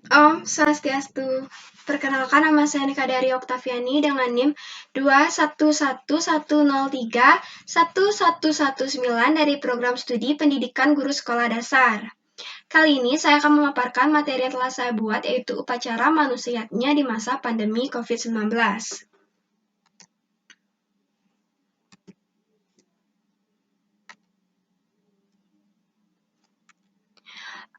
Om Swastiastu. Perkenalkan, nama saya Nika Dari Oktaviani dengan NIM 211103119 dari Program Studi Pendidikan Guru Sekolah Dasar. Kali ini saya akan memaparkan materi yang telah saya buat, yaitu upacara manusiatnya di masa pandemi COVID-19.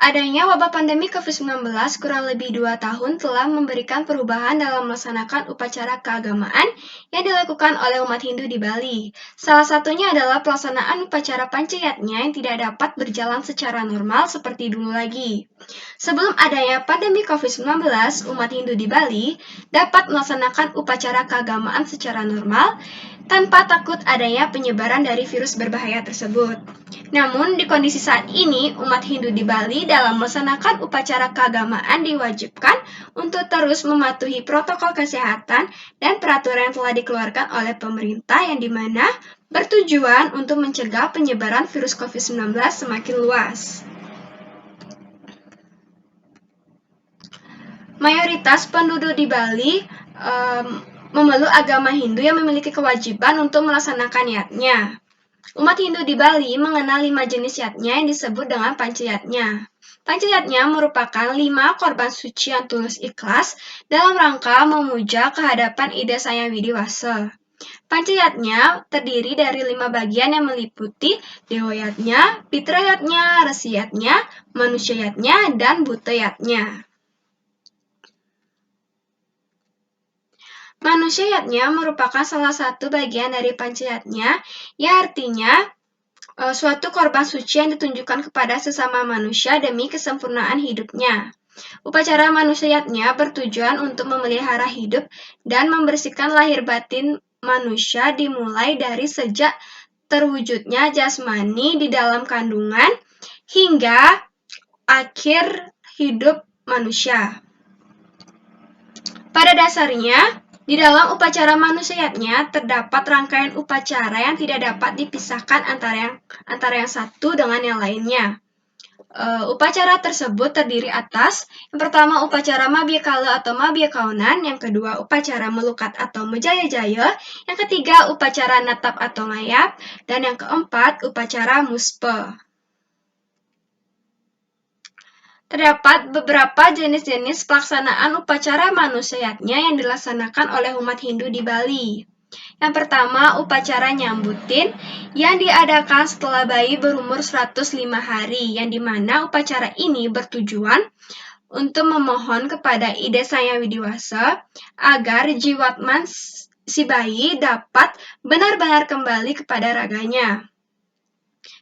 Adanya wabah pandemi COVID-19 kurang lebih 2 tahun telah memberikan perubahan dalam melaksanakan upacara keagamaan yang dilakukan oleh umat Hindu di Bali. Salah satunya adalah pelaksanaan upacara Pancayatnya yang tidak dapat berjalan secara normal seperti dulu lagi. Sebelum adanya pandemi COVID-19, umat Hindu di Bali dapat melaksanakan upacara keagamaan secara normal tanpa takut adanya penyebaran dari virus berbahaya tersebut. Namun, di kondisi saat ini, umat Hindu di Bali dalam melaksanakan upacara keagamaan diwajibkan untuk terus mematuhi protokol kesehatan dan peraturan yang telah dikeluarkan oleh pemerintah yang dimana bertujuan untuk mencegah penyebaran virus COVID-19 semakin luas. Mayoritas penduduk di Bali memeluk agama Hindu yang memiliki kewajiban untuk melaksanakan yatnya. Umat Hindu di Bali mengenal 5 jenis yatnya yang disebut dengan pancayatnya. Pancayatnya merupakan 5 korban suci yang tulus ikhlas dalam rangka memuja kehadapan Ida Sang Widiwasa. Pancayatnya terdiri dari 5 bagian yang meliputi Dewa-yatnya, Pitra-yatnya, Resi-yatnya, Manusia-yatnya, dan Buta-yatnya. Manusia-yatnya merupakan salah satu bagian dari pancayatnya, yang artinya suatu korban suci yang ditunjukkan kepada sesama manusia demi kesempurnaan hidupnya. Upacara manusia-yatnya bertujuan untuk memelihara hidup dan membersihkan lahir batin manusia dimulai dari sejak terwujudnya jasmani di dalam kandungan hingga akhir hidup manusia. Pada dasarnya, di dalam upacara manusiatnya terdapat rangkaian upacara yang tidak dapat dipisahkan antara yang satu dengan yang lainnya. Upacara tersebut terdiri atas yang pertama upacara Mabyakala atau Mabyakaunan, yang kedua upacara Melukat atau Mejaya-jaya, yang ketiga upacara Natap atau Ngayap, dan yang keempat upacara Muspa. Terdapat beberapa jenis-jenis pelaksanaan upacara manusiatnya yang dilaksanakan oleh umat Hindu di Bali. Yang pertama, upacara nyambutin yang diadakan setelah bayi berumur 105 hari, yang dimana upacara ini bertujuan untuk memohon kepada Ida Sang Widiwasa agar jiwatman si bayi dapat benar-benar kembali kepada raganya.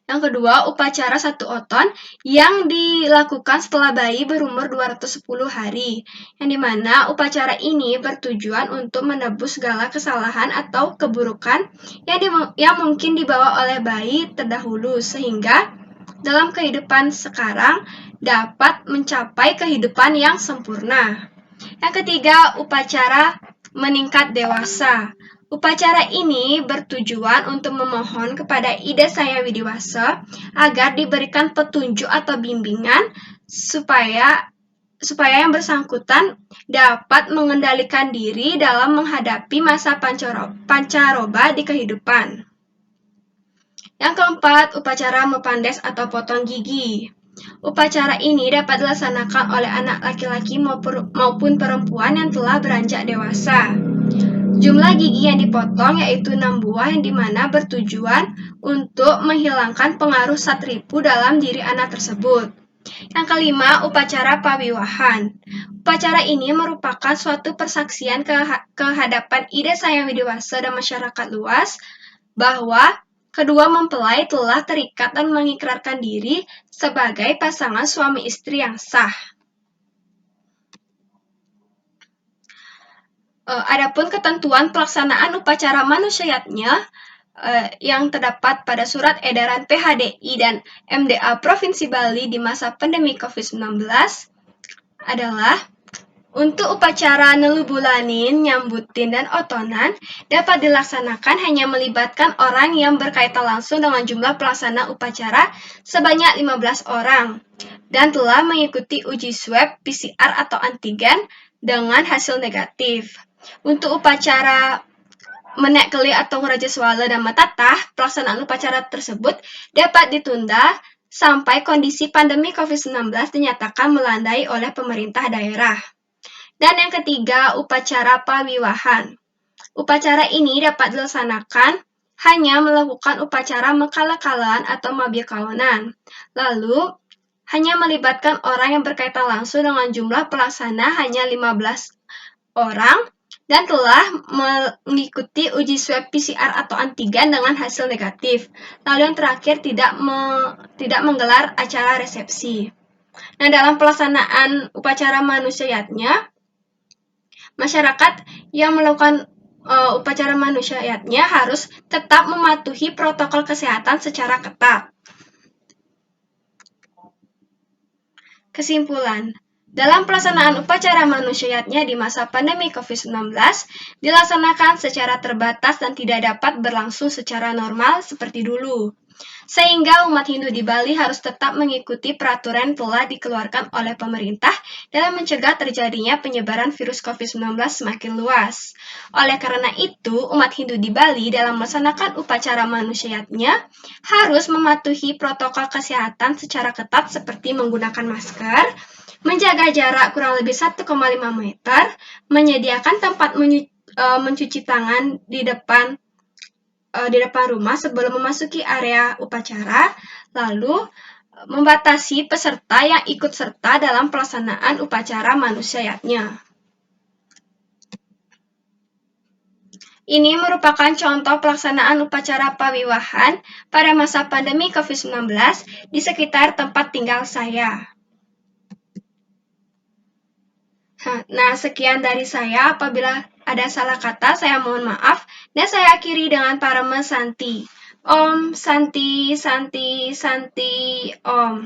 Yang kedua, upacara satu oton yang dilakukan setelah bayi berumur 210 hari, yang dimana upacara ini bertujuan untuk menebus segala kesalahan atau keburukan yang mungkin dibawa oleh bayi terdahulu, sehingga dalam kehidupan sekarang dapat mencapai kehidupan yang sempurna. Yang ketiga, upacara meningkat dewasa. Upacara ini bertujuan untuk memohon kepada Ida Sang Widiwasa agar diberikan petunjuk atau bimbingan supaya yang bersangkutan dapat mengendalikan diri dalam menghadapi masa pancaroba di kehidupan. Yang keempat, upacara mepandes atau potong gigi. Upacara ini dapat dilaksanakan oleh anak laki-laki maupun perempuan yang telah beranjak dewasa. Jumlah gigi yang dipotong yaitu 6 buah, yang dimana bertujuan untuk menghilangkan pengaruh satripu dalam diri anak tersebut. Yang kelima, upacara pawiwahan. Upacara ini merupakan suatu persaksian kehadapan Ida Sang Widiwasa dan masyarakat luas bahwa kedua mempelai telah terikat dan mengikrarkan diri sebagai pasangan suami istri yang sah. Adapun ketentuan pelaksanaan upacara manusiatnya yang terdapat pada Surat Edaran PHDI dan MDA Provinsi Bali di masa pandemi COVID-19 adalah untuk upacara nelubulanin, nyambutin, dan otonan dapat dilaksanakan hanya melibatkan orang yang berkaitan langsung dengan jumlah pelaksana upacara sebanyak 15 orang. dan telah mengikuti uji swab PCR atau antigen dengan hasil negatif. Untuk upacara menek keli atau ngeraja swala dan matatah, pelaksanaan upacara tersebut dapat ditunda sampai kondisi pandemi COVID-19 dinyatakan melandai oleh pemerintah daerah. Dan yang ketiga, upacara pawiwahan. Upacara ini dapat dilaksanakan hanya melakukan upacara mekala-kalaan atau mabia kawanan. Lalu, hanya melibatkan orang yang berkaitan langsung dengan jumlah pelaksana hanya 15 orang dan telah mengikuti uji swab PCR atau antigen dengan hasil negatif. Lalu yang terakhir tidak menggelar acara resepsi. Nah, dalam pelaksanaan upacara manusiatnya, masyarakat yang melakukan upacara manusiatnya harus tetap mematuhi protokol kesehatan secara ketat. Kesimpulan, dalam pelaksanaan upacara manusiatnya di masa pandemi COVID-19 dilaksanakan secara terbatas dan tidak dapat berlangsung secara normal seperti dulu. Sehingga umat Hindu di Bali harus tetap mengikuti peraturan yang telah dikeluarkan oleh pemerintah dalam mencegah terjadinya penyebaran virus COVID-19 semakin luas. Oleh karena itu, umat Hindu di Bali dalam melaksanakan upacara manusiatnya harus mematuhi protokol kesehatan secara ketat seperti menggunakan masker, menjaga jarak kurang lebih 1,5 meter, menyediakan tempat mencuci tangan di depan rumah sebelum memasuki area upacara, lalu membatasi peserta yang ikut serta dalam pelaksanaan upacara manusiatnya. Ini merupakan contoh pelaksanaan upacara pawiwahan pada masa pandemi COVID-19 di sekitar tempat tinggal saya. Nah, sekian dari saya. Apabila ada salah kata, saya mohon maaf. Dan saya akhiri dengan Parama Santi. Om Santi Santi Santi Om.